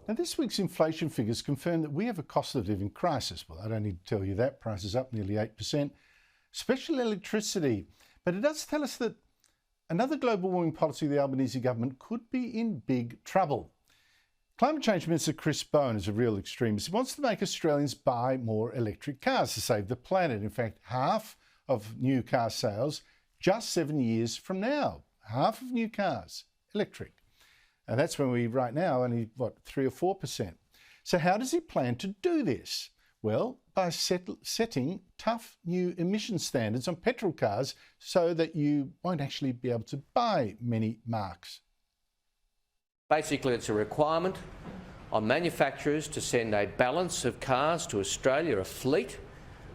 Now, this week's inflation figures confirm that we have a cost of living crisis. Well, I don't need to tell you that. Prices up nearly 8%, especially electricity. But it does tell us that another global warming policy of the Albanese government could be in big trouble. Climate Change Minister Chris Bowen is a real extremist. He wants to make Australians buy more electric cars to save the planet. In fact, half of new car sales just 7 years from now. Half of new cars, electric. And that's when we, right now, only, 3 or 4%. So how does he plan to do this? Well, by setting tough new emission standards on petrol cars so that you won't actually be able to buy many marques. Basically, it's a requirement on manufacturers to send a balance of cars to Australia, a fleet,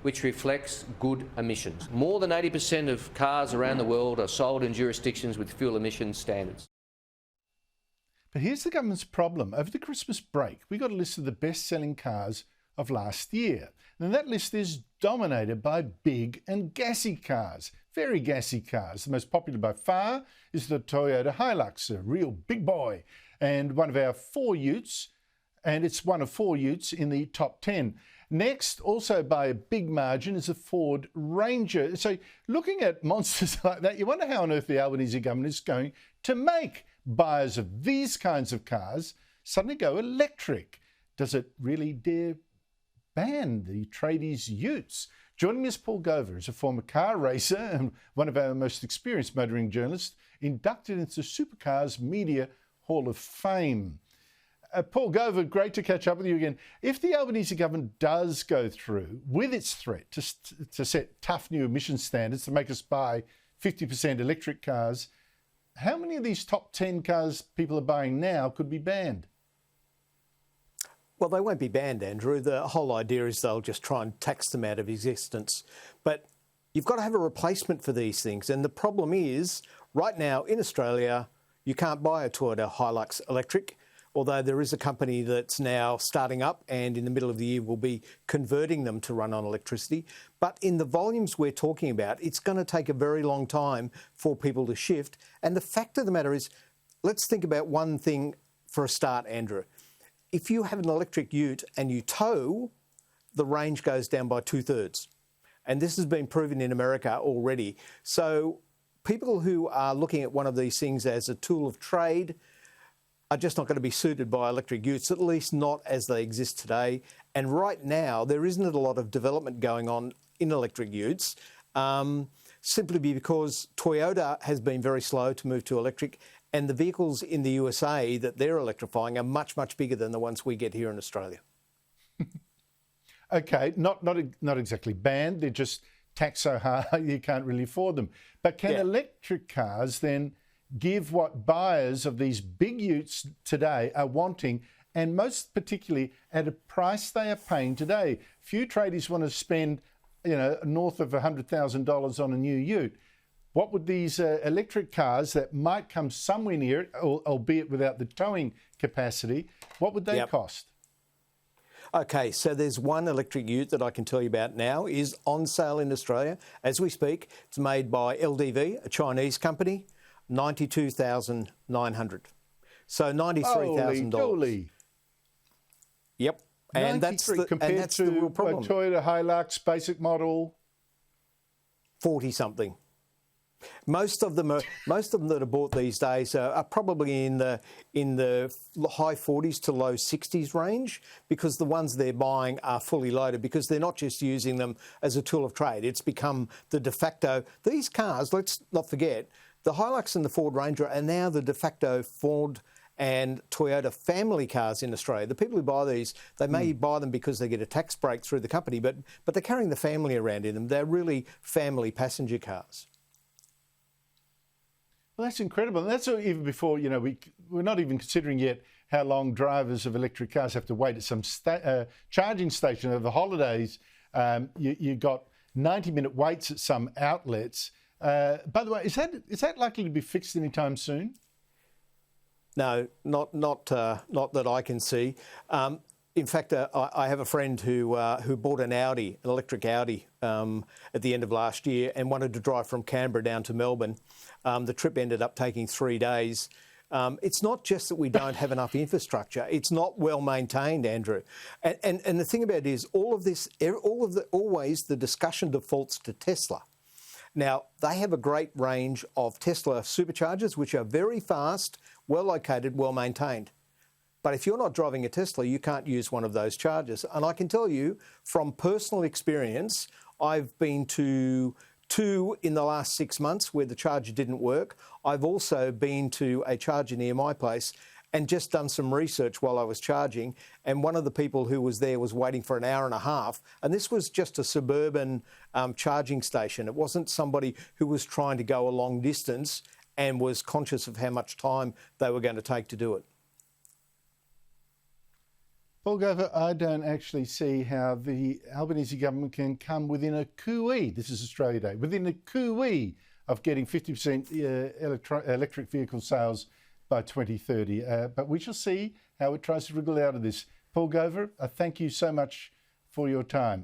which reflects good emissions. More than 80% of cars around the world are sold in jurisdictions with fuel emission standards. But here's the government's problem. Over the Christmas break, we got a list of the best-selling cars of last year. And that list is dominated by big and gassy cars, very gassy cars. The most popular by far is the Toyota Hilux, a real big boy, and one of our 4 utes, and it's one of 4 utes in the top 10. Next, also by a big margin, is a Ford Ranger. So looking at monsters like that, you wonder how on earth the Albanese government is going to make buyers of these kinds of cars suddenly go electric. Does it really dare ban the tradies' utes? Joining me is Paul Gover, who's a former car racer and one of our most experienced motoring journalists, inducted into Supercars Media Hall of Fame. Paul Gover, great to catch up with you again. If the Albanese government does go through with its threat to set tough new emission standards to make us buy 50% electric cars, how many of these top 10 cars people are buying now could be banned? Well, they won't be banned, Andrew. The whole idea is they'll just try and tax them out of existence. But you've got to have a replacement for these things. And the problem is, right now in Australia, you can't buy a Toyota Hilux electric, although there is a company that's now starting up and in the middle of the year will be converting them to run on electricity. But in the volumes we're talking about, it's going to take a very long time for people to shift. And the fact of the matter is, let's think about one thing for a start, Andrew. If you have an electric ute and you tow, the range goes down by 2/3. And this has been proven in America already. So people who are looking at one of these things as a tool of trade are just not going to be suited by electric utes, at least not as they exist today. And right now, there isn't a lot of development going on in electric utes, simply because Toyota has been very slow to move to electric, and the vehicles in the USA that they're electrifying are much, much bigger than the ones we get here in Australia. Okay, not exactly banned, they're just taxed so hard you can't really afford them. But can electric cars then give what buyers of these big utes today are wanting, and most particularly at a price they are paying today? Few tradies want to spend, north of $100,000 on a new ute. What would these electric cars that might come somewhere near it, albeit without the towing capacity, what would they cost? Okay, so there's one electric ute that I can tell you about now, is on sale in Australia as we speak. It's made by LDV, a Chinese company. $92,900. So $93,000. Holy. Yep. And that's the real problem. A Toyota Hilux basic model, 40-something. Most of them that are bought these days are probably in the high 40s to low 60s range, because the ones they're buying are fully loaded, because they're not just using them as a tool of trade. It's become the de facto. These cars, let's not forget, the Hilux and the Ford Ranger are now the de facto Ford and Toyota family cars in Australia. The people who buy these, they may buy them because they get a tax break through the company, but they're carrying the family around in them. They're really family passenger cars. Well, that's incredible. And that's even before, we're not even considering yet how long drivers of electric cars have to wait at some charging station over the holidays. You got 90-minute waits at some outlets. By the way, is that likely to be fixed anytime soon? No, not that I can see. In fact, I have a friend who bought an electric Audi, at the end of last year, and wanted to drive from Canberra down to Melbourne. The trip ended up taking 3 days. It's not just that we don't have enough infrastructure; it's not well maintained, Andrew. And the thing about it is, always the discussion defaults to Tesla. Now, they have a great range of Tesla superchargers, which are very fast, well located, well maintained. But if you're not driving a Tesla, you can't use one of those chargers. And I can tell you from personal experience, I've been to 2 in the last 6 months where the charger didn't work. I've also been to a charger near my place and just done some research while I was charging. And one of the people who was there was waiting for an hour and a half. And this was just a suburban charging station. It wasn't somebody who was trying to go a long distance and was conscious of how much time they were going to take to do it. Paul Gover, I don't actually see how the Albanese government can come within a cooee, this is Australia Day, within a cooee of getting 50% electric vehicle sales by 2030. But we shall see how it tries to wriggle out of this. Paul Gover, I thank you so much for your time.